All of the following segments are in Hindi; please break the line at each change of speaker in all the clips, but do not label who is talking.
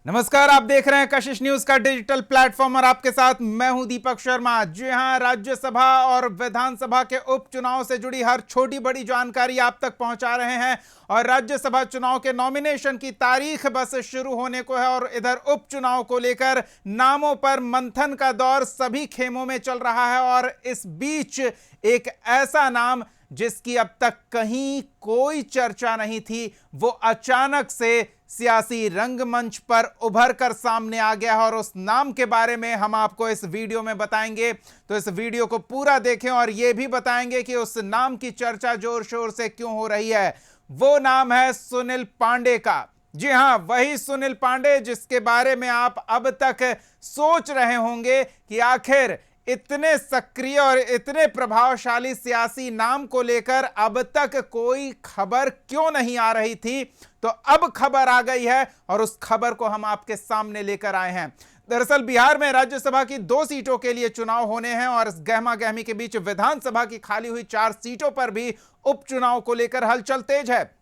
नमस्कार, आप देख रहे हैं कशिश न्यूज का डिजिटल प्लेटफॉर्म और आपके साथ मैं हूं दीपक शर्मा। जी हां, राज्यसभा और विधानसभा के उपचुनाव से जुड़ी हर छोटी बड़ी जानकारी आप तक पहुंचा रहे हैं। और राज्यसभा चुनाव के नॉमिनेशन की तारीख बस शुरू होने को है और इधर उपचुनाव को लेकर नामों पर मंथन का दौर सभी खेमों में चल रहा है। और इस बीच एक ऐसा नाम जिसकी अब तक कहीं कोई चर्चा नहीं थी, वो अचानक से सियासी रंगमंच पर उभर कर सामने आ गया है और उस नाम के बारे में हम आपको इस वीडियो में बताएंगे। तो इस वीडियो को पूरा देखें और यह भी बताएंगे कि उस नाम की चर्चा जोर शोर से क्यों हो रही है। वो नाम है सुनील पांडे का। जी हां, वही सुनील पांडे जिसके बारे में आप अब तक सोच रहे होंगे कि आखिर इतने सक्रिय और इतने प्रभावशाली सियासी नाम को लेकर अब तक कोई खबर क्यों नहीं आ रही थी। तो अब खबर आ गई है और उस खबर को हम आपके सामने लेकर आए हैं। दरअसल बिहार में राज्यसभा की 2 सीटों के लिए चुनाव होने हैं और इस गहमा गहमी के बीच विधानसभा की खाली हुई 4 सीटों पर भी उपचुनाव को लेकर हलचल तेज है।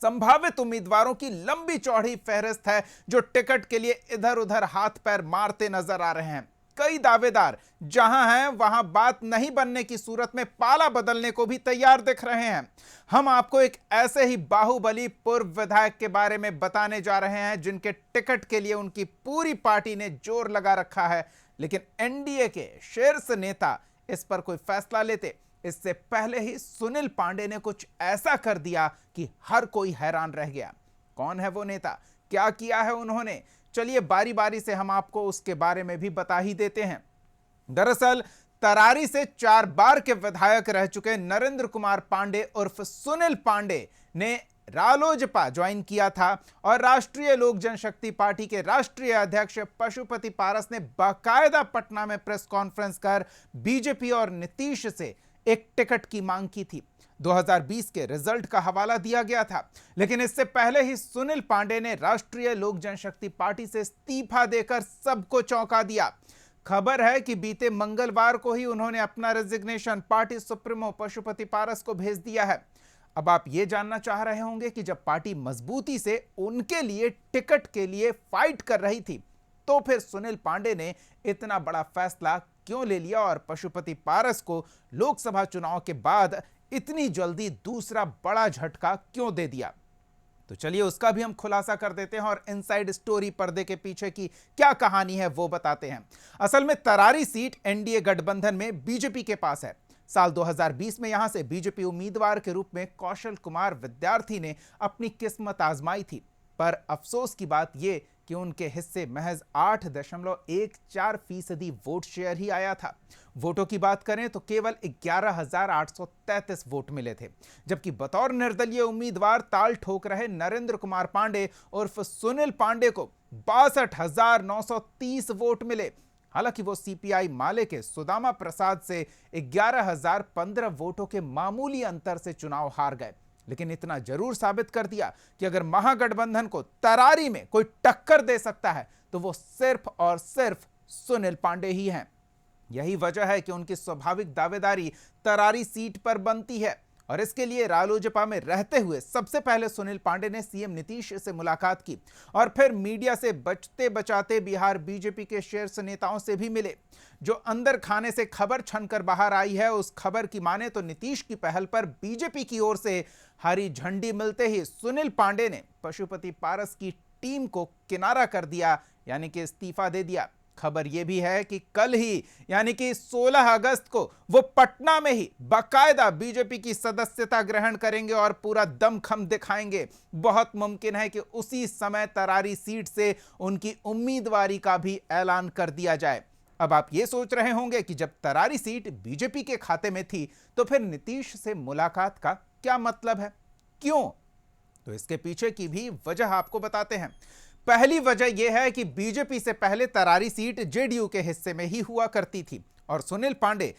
संभावित उम्मीदवारों की लंबी चौड़ी फहरिस्त है जो टिकट के लिए इधर उधर हाथ पैर मारते नजर आ रहे हैं। कई दावेदार जहां हैं वहां बात नहीं बनने की सूरत में पाला बदलने को भी तैयार दिख रहे हैं। हम आपको एक ऐसे ही बाहुबली पूर्व विधायक के बारे में बताने जा रहे हैं जिनके टिकट के लिए उनकी पूरी पार्टी ने जोर लगा रखा है, लेकिन एनडीए के शीर्ष नेता इस पर कोई फैसला लेते इससे पहले ही सुनील पांडे ने कुछ ऐसा कर दिया कि हर कोई हैरान रह गया। कौन है वो नेता, क्या किया है उन्होंने, चलिए बारी बारी से हम आपको उसके बारे में भी बता ही देते हैं। दरअसल तरारी से 4 बार के विधायक रह चुके नरेंद्र कुमार पांडे उर्फ सुनील पांडे ने रालोजपा ज्वाइन किया था और राष्ट्रीय लोक जनशक्ति पार्टी के राष्ट्रीय अध्यक्ष पशुपति पारस ने बाकायदा पटना में प्रेस कॉन्फ्रेंस कर बीजेपी और नीतीश से एक टिकट की मांग की थी। 2020 के रिजल्ट का हवाला दिया गया था, लेकिन इससे पहले ही सुनील पांडे ने राष्ट्रीय लोक जनशक्ति पार्टी से इस्तीफा देकर सबको चौंका दिया। खबर है कि बीते मंगलवार को ही उन्होंने अपना रेजिग्नेशन पार्टी सुप्रीमो पशुपति पारस को भेज दिया है। अब आप यह जानना चाह रहे होंगे कि जब पार्टी मजबूती से उनके लिए टिकट के लिए फाइट कर रही थी तो फिर सुनील पांडे ने इतना बड़ा फैसला क्यों ले लिया और पशुपति पारस को लोकसभा चुनाव के बाद इतनी जल्दी दूसरा बड़ा झटका क्यों दे दिया। तो चलिए उसका भी हम खुलासा कर देते हैं और इनसाइड स्टोरी पर्दे के पीछे की क्या कहानी है वो बताते हैं। असल में तरारी सीट एनडीए गठबंधन में बीजेपी के पास है। साल 2020 में यहां से बीजेपी उम्मीदवार के रूप में कौशल कुमार विद्यार्थी ने अपनी किस्मत आजमाई थी, पर अफसोस की बात यह कि उनके हिस्से महज 8.14% वोट शेयर ही आया था। वोटों की बात करें तो केवल 11,833 वोट मिले थे, जबकि बतौर निर्दलीय उम्मीदवार ताल ठोक रहे नरेंद्र कुमार पांडे उर्फ सुनील पांडे को 62,930 वोट मिले। हालांकि वो सीपीआई माले के सुदामा प्रसाद से 11,015 वोटों के मामूली अंतर से चुनाव हार गए, लेकिन इतना जरूर साबित कर दिया कि अगर महागठबंधन को तरारी में कोई टक्कर दे सकता है तो वो सिर्फ और सिर्फ सुनील पांडे ही हैं। यही वजह है कि उनकी स्वाभाविक दावेदारी तरारी सीट पर बनती है और इसके लिए रालोजपा में रहते हुए सबसे पहले सुनील पांडे ने सीएम नीतीश से मुलाकात की और फिर मीडिया से बचते बचाते बिहार बीजेपी के शीर्ष नेताओं से भी मिले। जो अंदर खाने से खबर छनकर बाहर आई है उस खबर की माने तो नीतीश की पहल पर बीजेपी की ओर से हरी झंडी मिलते ही सुनील पांडे ने पशुपति पारस की टीम को किनारा कर दिया, यानी कि इस्तीफा दे दिया। खबर यह भी है कि कल ही यानी कि 16 अगस्त को वो पटना में ही बाकायदा बीजेपी की सदस्यता ग्रहण करेंगे और पूरा दमखम दिखाएंगे। बहुत मुमकिन है कि उसी समय तरारी सीट से उनकी उम्मीदवारी का भी ऐलान कर दिया जाए। अब आप ये सोच रहे होंगे कि जब तरारी सीट बीजेपी के खाते में थी तो फिर नीतीश से मुलाकात का क्या मतलब है, क्यों? तो इसके पीछे की भी वजह आपको बताते हैं। पहली वजह यह है कि बीजेपी से पहले तरारी सीट जेडीयू के हिस्से में ही हुआ करती थी और सुनील पांडे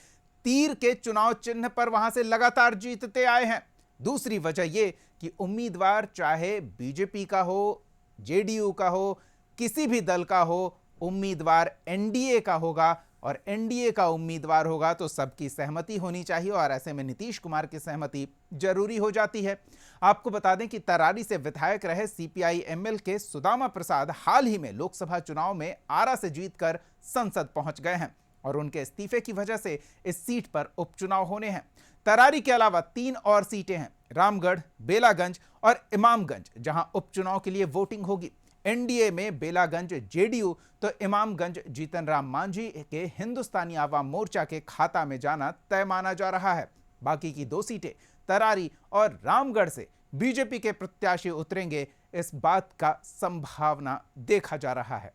तीर के चुनाव चिन्ह पर वहां से लगातार जीतते आए हैं। दूसरी वजह यह कि उम्मीदवार चाहे बीजेपी का हो, जेडीयू का हो, किसी भी दल का हो, उम्मीदवार एनडीए का होगा और एनडीए का उम्मीदवार होगा तो सबकी सहमति होनी चाहिए, और ऐसे में नीतीश कुमार की सहमति जरूरी हो जाती है। आपको बता दें कि तरारी से विधायक रहे सीपीआई एमएल के सुदामा प्रसाद हाल ही में लोकसभा चुनाव में आरा से जीतकर संसद पहुंच गए हैं, और उनके इस्तीफे की वजह से इस सीट पर उपचुनाव होने हैं। तरारी के अलावा 3 और सीटें हैं, रामगढ़, बेलागंज और इमामगंज, जहां उपचुनाव के लिए वोटिंग होगी। एनडीए में बेलागंज जेडीयू तो इमामगंज जीतन राम मांझी के हिंदुस्तानी आवाम मोर्चा के खाता में जाना तय माना जा रहा है। बाकी की 2 सीटें तरारी और रामगढ़ से बीजेपी के प्रत्याशी उतरेंगे, इस बात का संभावना देखा जा रहा है।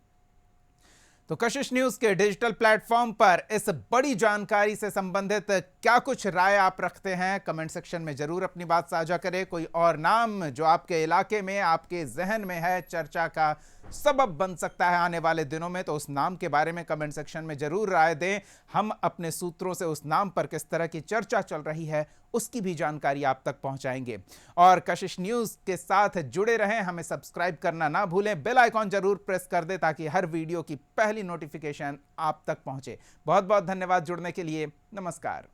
तो कशिश न्यूज के डिजिटल प्लेटफॉर्म पर इस बड़ी जानकारी से संबंधित क्या कुछ राय आप रखते हैं, कमेंट सेक्शन में जरूर अपनी बात साझा करें। कोई और नाम जो आपके इलाके में, आपके जहन में है, चर्चा का सबब बन सकता है आने वाले दिनों में, तो उस नाम के बारे में कमेंट सेक्शन में जरूर राय दें। हम अपने सूत्रों से उस नाम पर किस तरह की चर्चा चल रही है उसकी भी जानकारी आप तक पहुंचाएंगे। और कशिश न्यूज के साथ जुड़े रहें, हमें सब्सक्राइब करना ना भूलें, बेल आइकॉन जरूर प्रेस कर दें ताकि हर वीडियो की पहली नोटिफिकेशन आप तक पहुंचे। बहुत बहुत धन्यवाद जुड़ने के लिए। नमस्कार।